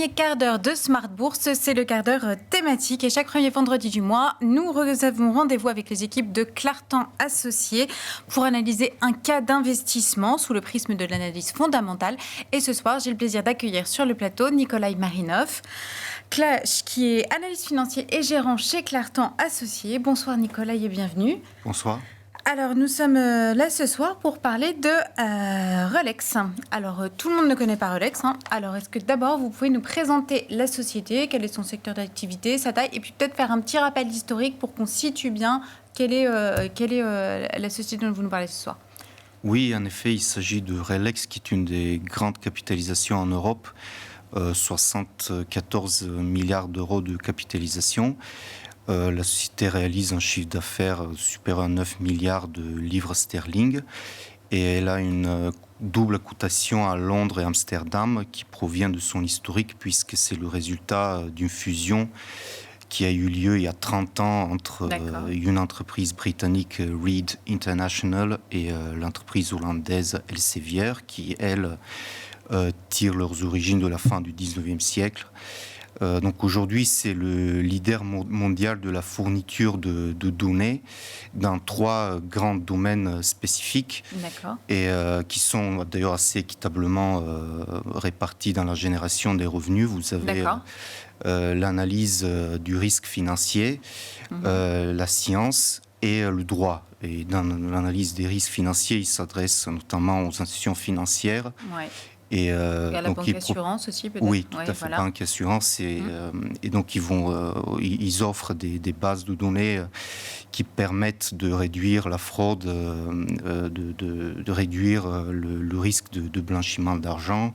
dernier quart d'heure de Smart Bourse, c'est le quart d'heure thématique. Et chaque premier vendredi du mois, nous avons rendez-vous avec les équipes de Clartan Associés pour analyser un cas d'investissement sous le prisme de l'analyse fondamentale. Et ce soir, j'ai le plaisir d'accueillir sur le plateau Nikolai Marinov, qui est analyste financier et gérant chez Clartan Associés. Bonsoir Nikolai et bienvenue. Bonsoir. Alors, nous sommes là ce soir pour parler de Relex. Alors, tout le monde ne connaît pas Relex. Alors, est-ce que d'abord, vous pouvez nous présenter la société, quel est son secteur d'activité, sa taille, et puis peut-être faire un petit rappel historique pour qu'on situe bien quelle est la société dont vous nous parlez ce soir. Oui, en effet, il s'agit de Relex, qui est une des grandes capitalisations en Europe, 74 milliards d'euros de capitalisation. La société réalise un chiffre d'affaires supérieur à 9 milliards de livres sterling et elle a une double cotation à Londres et Amsterdam qui provient de son historique puisque c'est le résultat d'une fusion qui a eu lieu il y a 30 ans entre une entreprise britannique, Reed International, et l'entreprise hollandaise Elsevier qui, elle, tire leurs origines de la fin du 19e siècle. Donc aujourd'hui, c'est le leader mondial de la fourniture de données dans 3 grands domaines spécifiques et qui sont d'ailleurs assez équitablement répartis dans la génération des revenus. Vous avez l'analyse du risque financier, la science et le droit. Et dans l'analyse des risques financiers, il s'adresse notamment aux institutions financières. Ouais. Et à la banque assurance aussi, peut-être. Oui, tout à fait, voilà. Banque assurance. Et donc, ils offrent des bases de données qui permettent de réduire la fraude, de réduire le risque de blanchiment d'argent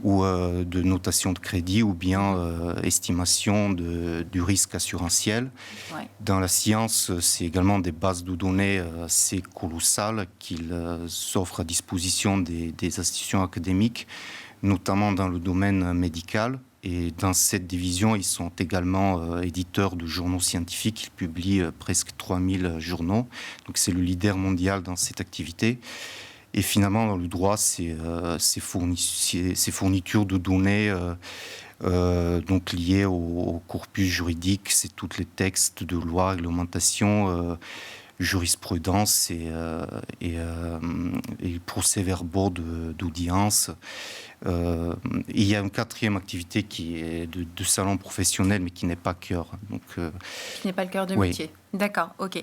ou de notation de crédit ou bien estimation du risque assurantiel. Ouais. Dans la science, c'est également des bases de données assez colossales qu'ils offrent à disposition des institutions académiques, notamment dans le domaine médical. Et dans cette division, ils sont également éditeurs de journaux scientifiques. Ils publient presque 3000 journaux. Donc c'est le leader mondial dans cette activité. Et finalement, dans le droit, ces fournitures de données donc liées au corpus juridique, c'est tous les textes de loi, réglementation, jurisprudence et procès-verbaux d'audience. Il y a une 4e activité qui est de salon professionnel, mais qui n'est pas cœur. Donc, qui n'est pas le cœur de métier. D'accord, ok.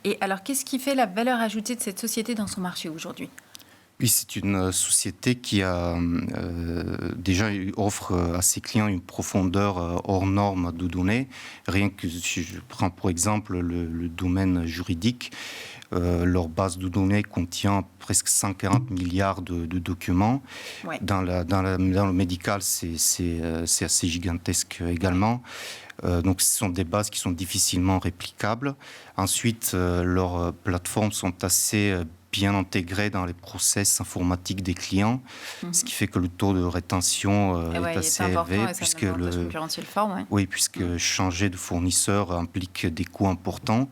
Et alors, qu'est-ce qui fait la valeur ajoutée de cette société dans son marché aujourd'hui ? Oui, c'est une société qui a déjà offre à ses clients une profondeur hors norme de données. Rien que si je prends pour exemple le domaine juridique, leur base de données contient presque 140 milliards de documents. Ouais. Dans le médical, c'est assez gigantesque également. Donc, ce sont des bases qui sont difficilement réplicables. Ensuite, leurs plateformes sont assez bien intégrées dans les process informatiques des clients, ce qui fait que le taux de rétention est assez élevé, puisque changer de fournisseur implique des coûts importants.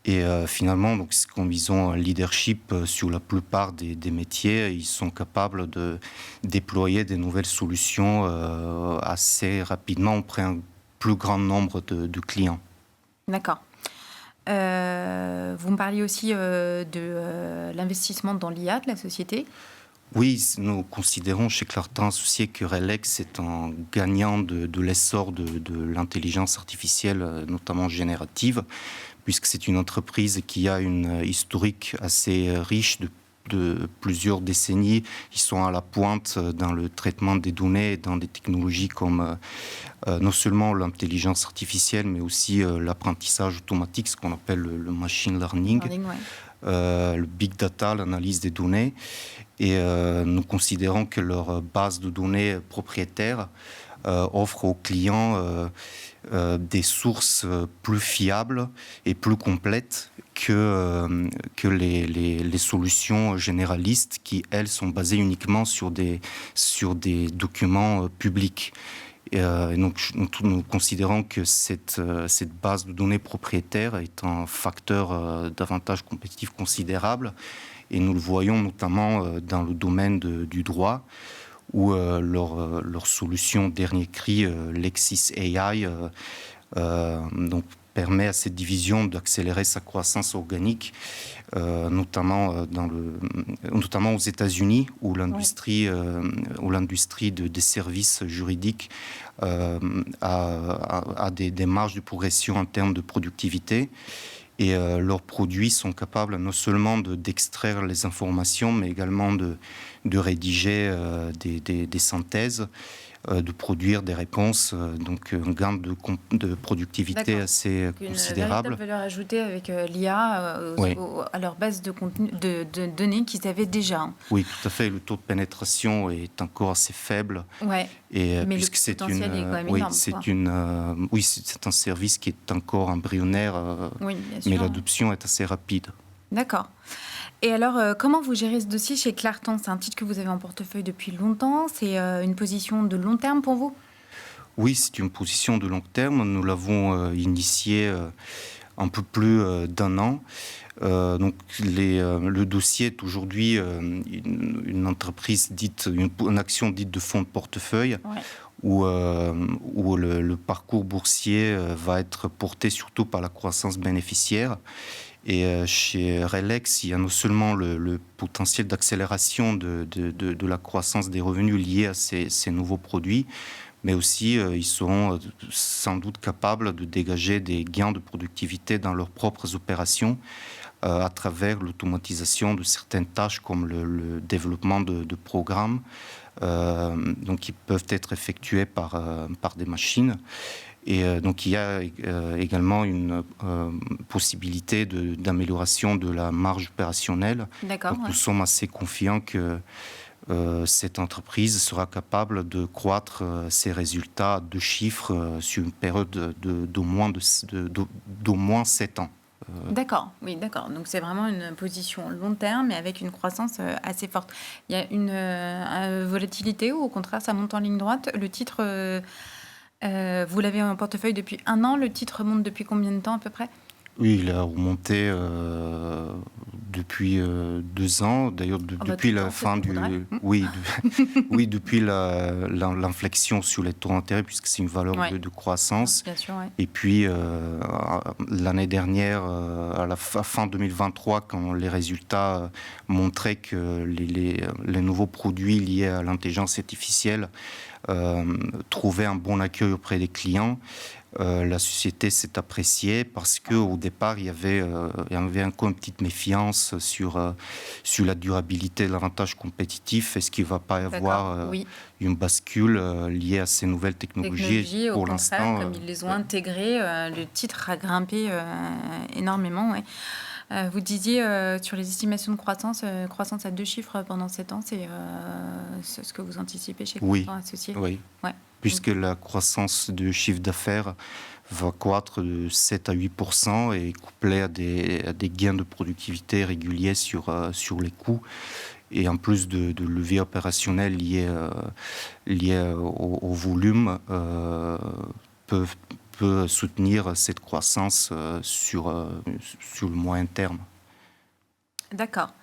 Et finalement, donc, comme ils ont un leadership sur la plupart des métiers, ils sont capables de déployer des nouvelles solutions assez rapidement auprès d'un plus grand nombre de clients. D'accord. Vous me parliez aussi de l'investissement dans l'IA de la société. Oui, nous considérons chez Clartan Associés que Relex est un gagnant de l'essor de l'intelligence artificielle, notamment générative, puisque c'est une entreprise qui a une historique assez riche de plusieurs décennies. Ils sont à la pointe dans le traitement des données, dans des technologies comme non seulement l'intelligence artificielle, mais aussi l'apprentissage automatique, ce qu'on appelle le machine learning, le big data, l'analyse des données. Et nous considérons que leur base de données propriétaire offre aux clients des sources plus fiables et plus complètes que les solutions généralistes qui, elles, sont basées uniquement sur des documents publics. Et donc, nous considérons que cette base de données propriétaire est un facteur d'avantage compétitif considérable. Et nous le voyons notamment dans le domaine du droit, où leur solution dernier cri, Lexis AI, donc permet à cette division d'accélérer sa croissance organique, notamment aux États-Unis, où l'industrie des services juridiques a des marges de progression en termes de productivité. Et leurs produits sont capables non seulement d'extraire les informations, mais également de rédiger des synthèses, de produire des réponses, donc un gain de productivité assez considérable. Une véritable valeur ajoutée avec l'IA à leur base de données qu'ils avaient déjà. Oui, tout à fait. Le taux de pénétration est encore assez faible. Ouais. Et mais puisque le potentiel est quand même énorme. C'est un service qui est encore embryonnaire, mais l'adoption est assez rapide. D'accord. Et alors, comment vous gérez ce dossier chez Clartan? C'est un titre que vous avez en portefeuille depuis longtemps. C'est une position de long terme pour vous? Oui, c'est une position de long terme. Nous l'avons initié un peu plus d'un an. Donc, le dossier est aujourd'hui une entreprise une action dite de fonds de portefeuille, où le parcours boursier va être porté surtout par la croissance bénéficiaire. Et chez RELX, il y a non seulement le potentiel d'accélération de la croissance des revenus liés à ces nouveaux produits, mais aussi ils seront sans doute capables de dégager des gains de productivité dans leurs propres opérations à travers l'automatisation de certaines tâches comme le développement de programmes, donc qui peuvent être effectués par des machines. Et donc, il y a également une possibilité d'amélioration de la marge opérationnelle. D'accord. Donc, nous sommes assez confiants que cette entreprise sera capable de croître ses résultats à 2 chiffres sur une période d'au moins 7 ans. D'accord, oui, d'accord. Donc, c'est vraiment une position long terme, mais avec une croissance assez forte. Il y a une volatilité ou au contraire, ça monte en ligne droite? Le titre... vous l'avez en portefeuille depuis 1 an. Le titre monte depuis combien de temps à peu près? Oui, il a remonté depuis 2 ans. D'ailleurs, depuis la fin du... Oui, depuis l'inflexion sur les taux d'intérêt, puisque c'est une valeur de croissance. Bien sûr, Et puis, l'année dernière, à la fin 2023, quand les résultats montraient que les nouveaux produits liés à l'intelligence artificielle trouvaient un bon accueil auprès des clients, la société s'est appréciée parce qu'au départ, il y avait encore une petite méfiance sur la durabilité de l'avantage compétitif. Est-ce qu'il ne va pas y avoir une bascule liée à ces nouvelles technologies? Pour l'instant, comme ils les ont intégrées, le titre a grimpé énormément. Ouais. Vous disiez sur les estimations de croissance à 2 chiffres pendant 7 ans, c'est ce que vous anticipez chez Clartan Associés? Oui. Ouais. Puisque la croissance du chiffre d'affaires va croître de 7 à 8% et couplée à des gains de productivité réguliers sur les coûts, et en plus de leviers opérationnels liés au volume, peut soutenir cette croissance sur le moyen terme. D'accord.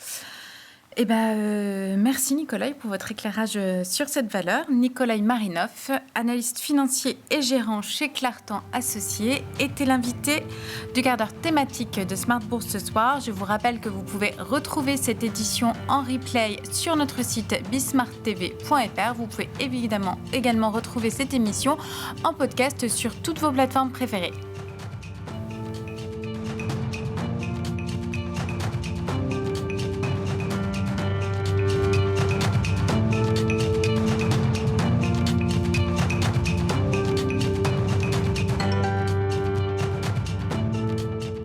Eh ben, merci Nikolai pour votre éclairage sur cette valeur. Nikolai Marinov, analyste financier et gérant chez Clartan Associés, était l'invité du quart d'heure thématique de Smart Bourse ce soir. Je vous rappelle que vous pouvez retrouver cette édition en replay sur notre site bismarttv.fr. Vous pouvez évidemment également retrouver cette émission en podcast sur toutes vos plateformes préférées.